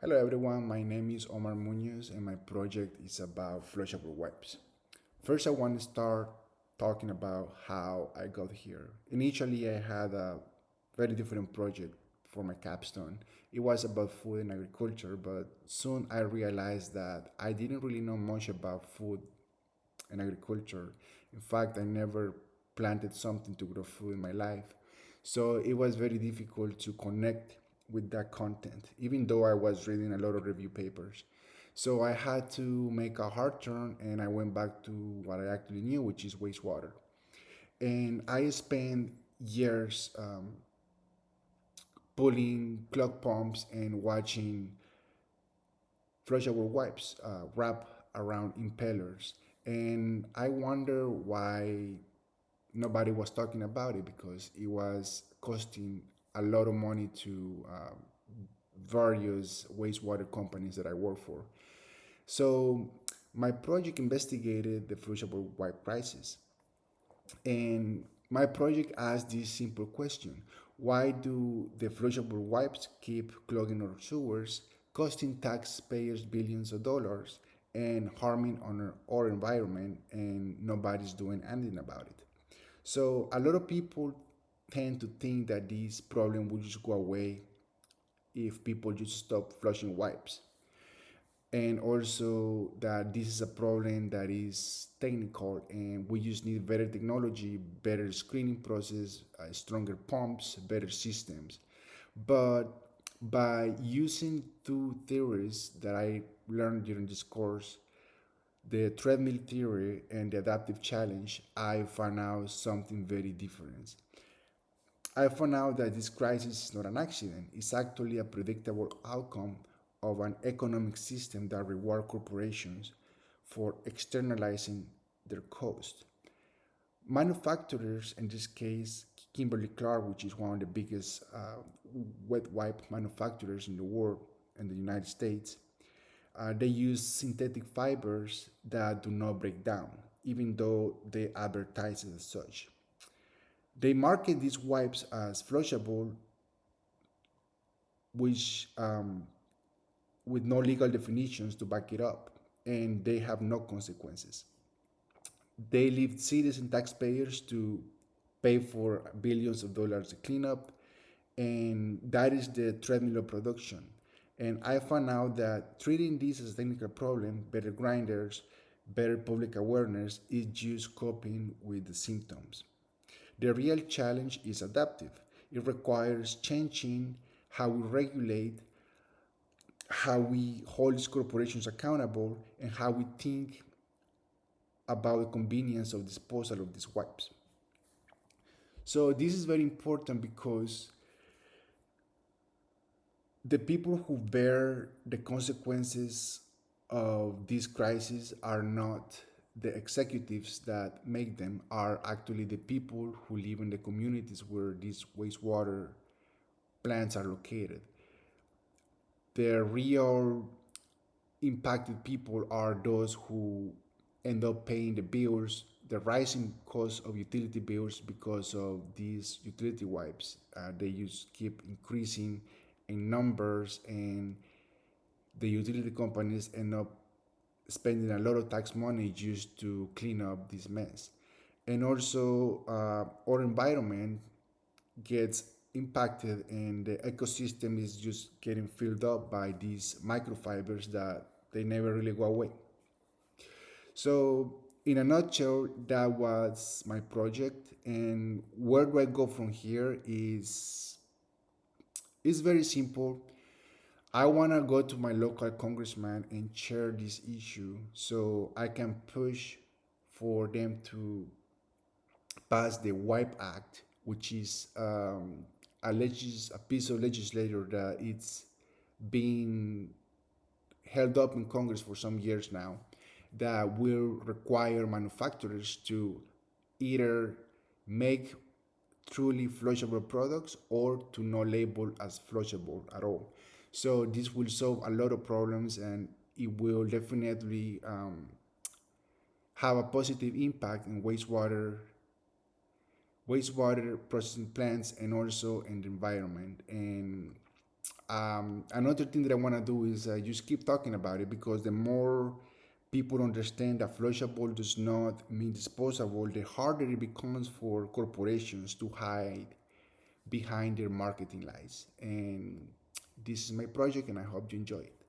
Hello everyone, my name is Omar Munoz and my project is about flushable wipes. First, I want to start talking about how I got here. Initially, I had a very different project for my capstone. It was about food and agriculture, but soon I realized that I didn't really know much about food and agriculture. In fact, I never planted something to grow food in my life. So it was very difficult to connect with that content, even though I was reading a lot of review papers. So I had to make a hard turn and I went back to what I actually knew, which is wastewater. And I spent years pulling clog pumps and watching flushable wipes wrap around impellers. And I wonder why nobody was talking about it because it was costing a lot of money to various wastewater companies that I work for. So my project investigated the flushable wipe prices. And my project asked this simple question: why do the flushable wipes keep clogging our sewers, costing taxpayers billions of dollars, and harming our environment, and nobody's doing anything about it? So a lot of people tend to think that this problem will just go away if people just stop flushing wipes. And also that this is a problem that is technical and we just need better technology, better screening process, stronger pumps, better systems. But by using two theories that I learned during this course, the treadmill theory and the adaptive challenge, I found out something very different. I found out that this crisis is not an accident. It's actually a predictable outcome of an economic system that rewards corporations for externalizing their cost. Manufacturers, in this case, Kimberly Clark, which is one of the biggest wet wipe manufacturers in the world in the United States, they use synthetic fibers that do not break down, even though they advertise it as such. They market these wipes as flushable, which with no legal definitions to back it up, and they have no consequences. They leave cities and taxpayers to pay for billions of dollars of cleanup, and that is the treadmill of production. And I found out that treating this as a technical problem, better grinders, better public awareness, is just coping with the symptoms. The real challenge is adaptive. It requires changing how we regulate, how we hold these corporations accountable, and how we think about the convenience of disposal of these wipes. So this is very important because the people who bear the consequences of this crisis are not the executives that make them, are actually the people who live in the communities where these wastewater plants are located. The real impacted people are those who end up paying the bills, the rising cost of utility bills because of these utility wipes. They just keep increasing in numbers, and the utility companies end up spending a lot of tax money just to clean up this mess. And also, our environment gets impacted, and the ecosystem is just getting filled up by these microfibers that they never really go away. So, in a nutshell, that was my project. And where do I go from here is very simple. I want to go to my local congressman and share this issue so I can push for them to pass the WIPE Act, which is a piece of legislature that it's been held up in Congress for some years now, that will require manufacturers to either make truly flushable products or to not label as flushable at all. So this will solve a lot of problems, and it will definitely have a positive impact in wastewater processing plants and also in the environment. And Another thing that I want to do is just keep talking about it, because the more people understand that flushable does not mean disposable, the harder it becomes for corporations to hide behind their marketing lies. And this is my project, and I hope you enjoy it.